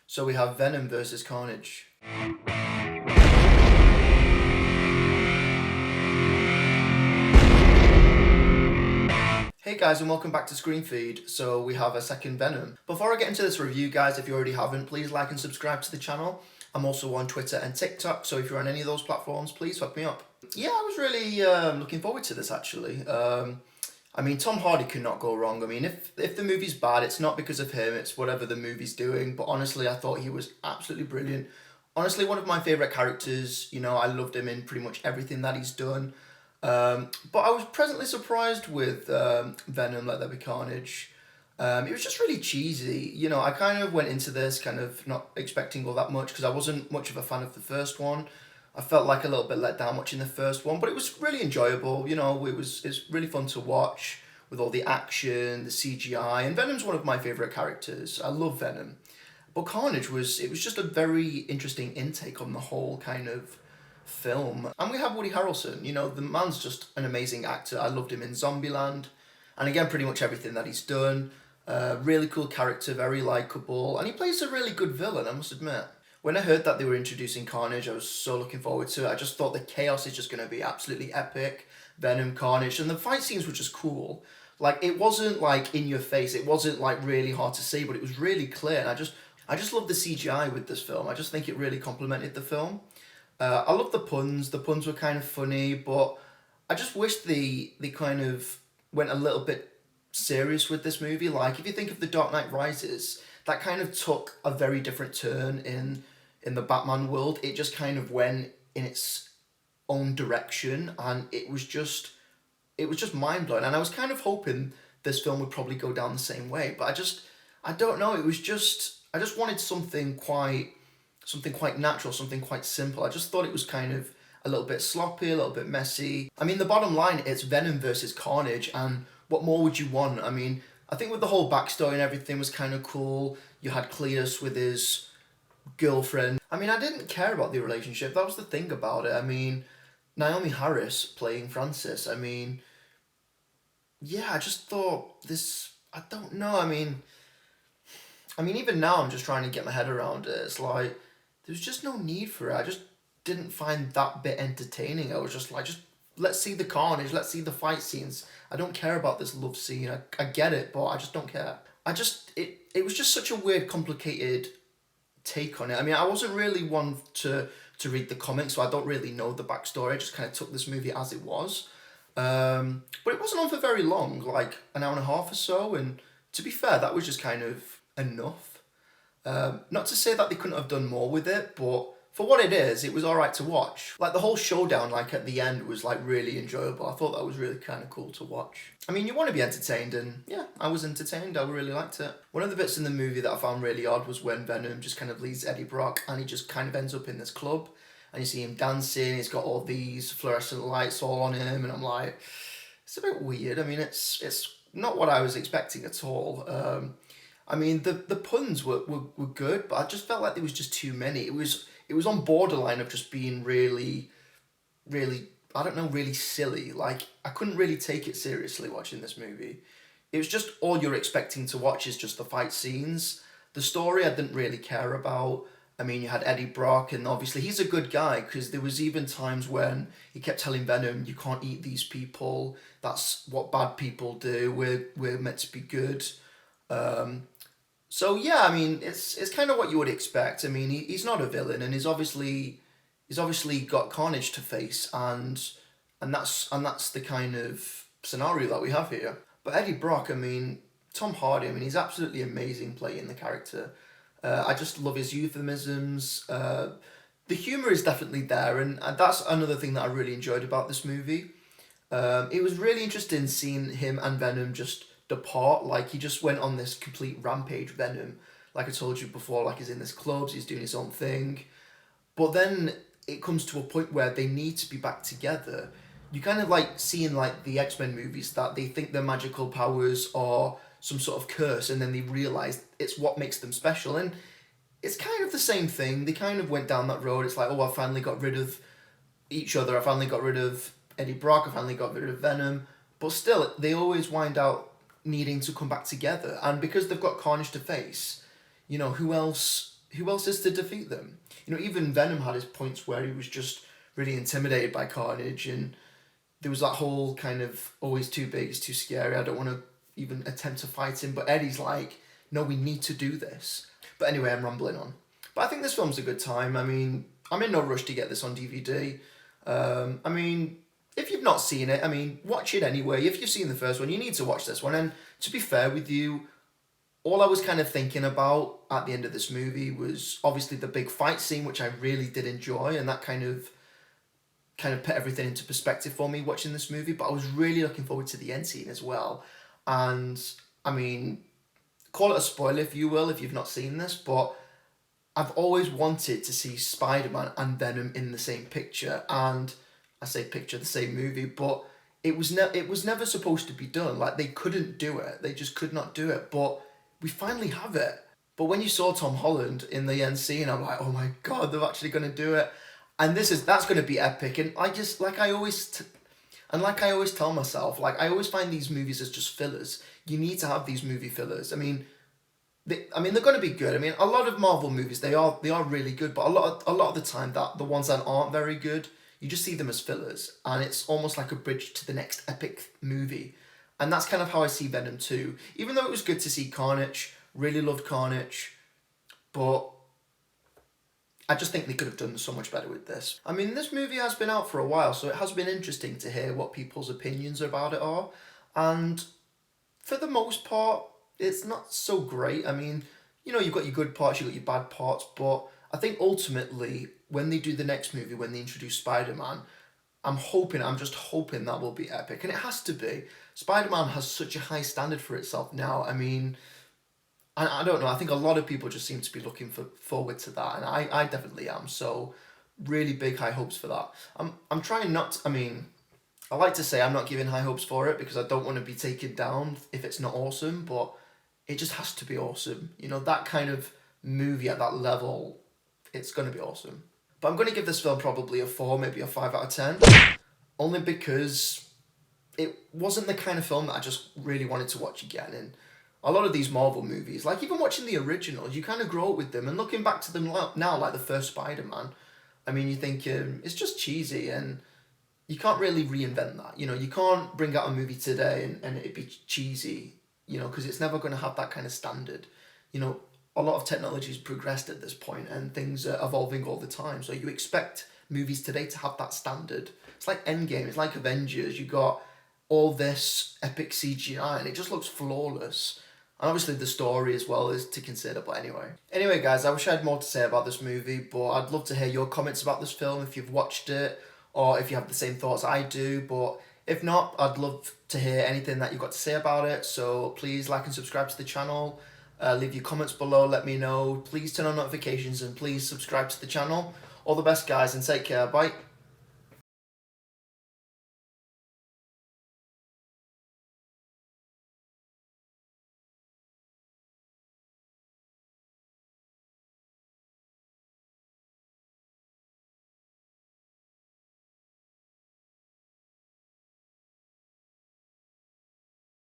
So we have Venom versus Carnage. Hey guys, and welcome back to ScreenFEED. So we have a second Venom. Before I get into this review, guys, if you already haven't, please like and subscribe to the channel. I'm also on Twitter and TikTok, so if you're on any of those platforms, please hook me up. Yeah, I was really looking forward to this, actually. I mean, Tom Hardy could not go wrong. I mean, if the movie's bad, it's not because of him, it's whatever the movie's doing. But honestly, I thought he was absolutely brilliant. Honestly, one of my favourite characters. You know, I loved him in pretty much everything that he's done. But I was pleasantly surprised with Venom, Let There Be Carnage. It was just really cheesy. You know, I kind of went into this kind of not expecting all that much because I wasn't much of a fan of the first one. I felt like a little bit let down watching the first one, but it was really enjoyable. You know, it's really fun to watch with all the action, the CGI, and Venom's one of my favourite characters. I love Venom. But Carnage it was just a very interesting intake on the whole kind of film. And we have Woody Harrelson. You know, the man's just an amazing actor. I loved him in Zombieland. And again, pretty much everything that he's done. Really cool character, very likeable. And he plays a really good villain, I must admit. When I heard that they were introducing Carnage, I was so looking forward to it. I just thought the chaos is just going to be absolutely epic. Venom, Carnage, and the fight scenes were just cool. Like, it wasn't like in your face. It wasn't like really hard to see, but it was really clear. And I just love the CGI with this film. I just think it really complemented the film. I love the puns. The puns were kind of funny, but I just wish they kind of went a little bit serious with this movie. Like, if you think of The Dark Knight Rises, that kind of took a very different turn in the Batman world. It just kind of went in its own direction, and it was just mind blowing. And I was kind of hoping this film would probably go down the same way, but I don't know. It was just I just wanted something quite natural, something quite simple. I just thought it was kind of a little bit sloppy, a little bit messy. I mean, the bottom line, it's Venom versus Carnage, and what more would you want? I mean, I think with the whole backstory and everything was kind of cool. You had Cletus with his girlfriend. I mean, I didn't care about the relationship. That was the thing about it. I mean, Naomi Harris playing Frances. I mean, yeah, I just thought this. I don't know. I mean, even now I'm just trying to get my head around it. It's like there's just no need for it. I just didn't find that bit entertaining. I was just like, just let's see the carnage, let's see the fight scenes. I don't care about this love scene. I get it, but I just don't care. It was just such a weird, complicated take on it. I mean, I wasn't really one to read the comics, so I don't really know the backstory. I just kind of took this movie as it was. But it wasn't on for very long, like an hour and a half or so, and to be fair, that was just kind of enough. Not to say that they couldn't have done more with it, but for what it is, it was alright to watch. Like, the whole showdown, like, at the end was, like, really enjoyable. I thought that was really kind of cool to watch. I mean, you want to be entertained, and yeah, I was entertained. I really liked it. One of the bits in the movie that I found really odd was when Venom just kind of leaves Eddie Brock, and he just kind of ends up in this club, and you see him dancing, he's got all these fluorescent lights all on him, and I'm like, it's a bit weird. I mean, it's not what I was expecting at all. I mean, the puns were good, but I just felt like there was just too many. It was on borderline of just being really, really, I don't know, really silly. Like, I couldn't really take it seriously watching this movie. It was just all you're expecting to watch is just the fight scenes. The story I didn't really care about. I mean, you had Eddie Brock, and obviously he's a good guy, because there was even times when he kept telling Venom, you can't eat these people. That's what bad people do. We're meant to be good. So yeah, I mean, it's kind of what you would expect. I mean, he's not a villain, and he's obviously got Carnage to face, and that's the kind of scenario that we have here. But Eddie Brock, I mean, Tom Hardy, I mean, he's absolutely amazing playing the character. I just love his euphemisms. The humor is definitely there, and that's another thing that I really enjoyed about this movie. It was really interesting seeing him and Venom just depart. Like, he just went on this complete rampage, Venom. Like I told you before, like, he's in this clubs, he's doing his own thing. But then it comes to a point where they need to be back together. You kind of like seeing like the X-Men movies that they think their magical powers are some sort of curse, and then they realise it's what makes them special. And it's kind of the same thing. They kind of went down that road. It's like, oh, I finally got rid of each other. I finally got rid of Eddie Brock. I finally got rid of Venom. But still, they always wind out needing to come back together. And because they've got Carnage to face, you know, who else who else is to defeat them? You know, even Venom had his points where he was just really intimidated by Carnage, and there was that whole kind of, oh, he's too big, he's too scary, I don't want to even attempt to fight him. But Eddie's like, no, we need to do this. But anyway, I'm rambling on. But I think this film's a good time. I mean, I'm in no rush to get this on DVD. I mean, if you've not seen it, I mean, watch it anyway. If you've seen the first one, you need to watch this one. And to be fair with you, all I was kind of thinking about at the end of this movie was obviously the big fight scene, which I really did enjoy, and that kind of put everything into perspective for me watching this movie. But I was really looking forward to the end scene as well. And I mean, call it a spoiler if you will, if you've not seen this, but I've always wanted to see Spider-Man and Venom in the same picture, and I say picture, the same movie, but it was never supposed to be done. Like, they couldn't do it. They just could not do it. But we finally have it. But when you saw Tom Holland in the end scene, I'm like, oh my God, they're actually going to do it. And that's going to be epic. And like I always tell myself, like, I always find these movies as just fillers. You need to have these movie fillers. I mean, they're going to be good. I mean, a lot of Marvel movies, they are really good, but a lot of the time, that the ones that aren't very good, you just see them as fillers, and it's almost like a bridge to the next epic movie. And that's kind of how I see Venom 2. Even though it was good to see Carnage, really loved Carnage, but I just think they could have done so much better with this. I mean, this movie has been out for a while, so it has been interesting to hear what people's opinions about it are. And for the most part, it's not so great. I mean, you know, you've got your good parts, you've got your bad parts, but I think ultimately, when they do the next movie, when they introduce Spider-Man, I'm just hoping that will be epic. And it has to be. Spider-Man has such a high standard for itself now. I mean, I don't know, I think a lot of people just seem to be looking forward to that, and I definitely am. So, really big high hopes for that. I'm trying not, I mean, I like to say I'm not giving high hopes for it because I don't want to be taken down if it's not awesome, but it just has to be awesome. You know, that kind of movie at that level, it's going to be awesome. But I'm going to give this film probably a 4, maybe a 5 out of 10. Only because it wasn't the kind of film that I just really wanted to watch again. And a lot of these Marvel movies, like even watching the originals, you kind of grow up with them. And looking back to them now, like the first Spider-Man, I mean, you think it's just cheesy, and you can't really reinvent that. You know, you can't bring out a movie today and it'd be cheesy, you know, because it's never going to have that kind of standard. You know, a lot of technology has progressed at this point, and things are evolving all the time. So you expect movies today to have that standard. It's like Endgame, it's like Avengers. You got all this epic CGI, and it just looks flawless. And obviously the story as well is to consider, but anyway guys, I wish I had more to say about this movie, but I'd love to hear your comments about this film if you've watched it, or if you have the same thoughts I do. But if not, I'd love to hear anything that you've got to say about it. So please like and subscribe to the channel. Leave your comments below, let me know. Please turn on notifications, and please subscribe to the channel. All the best, guys, and take care. Bye.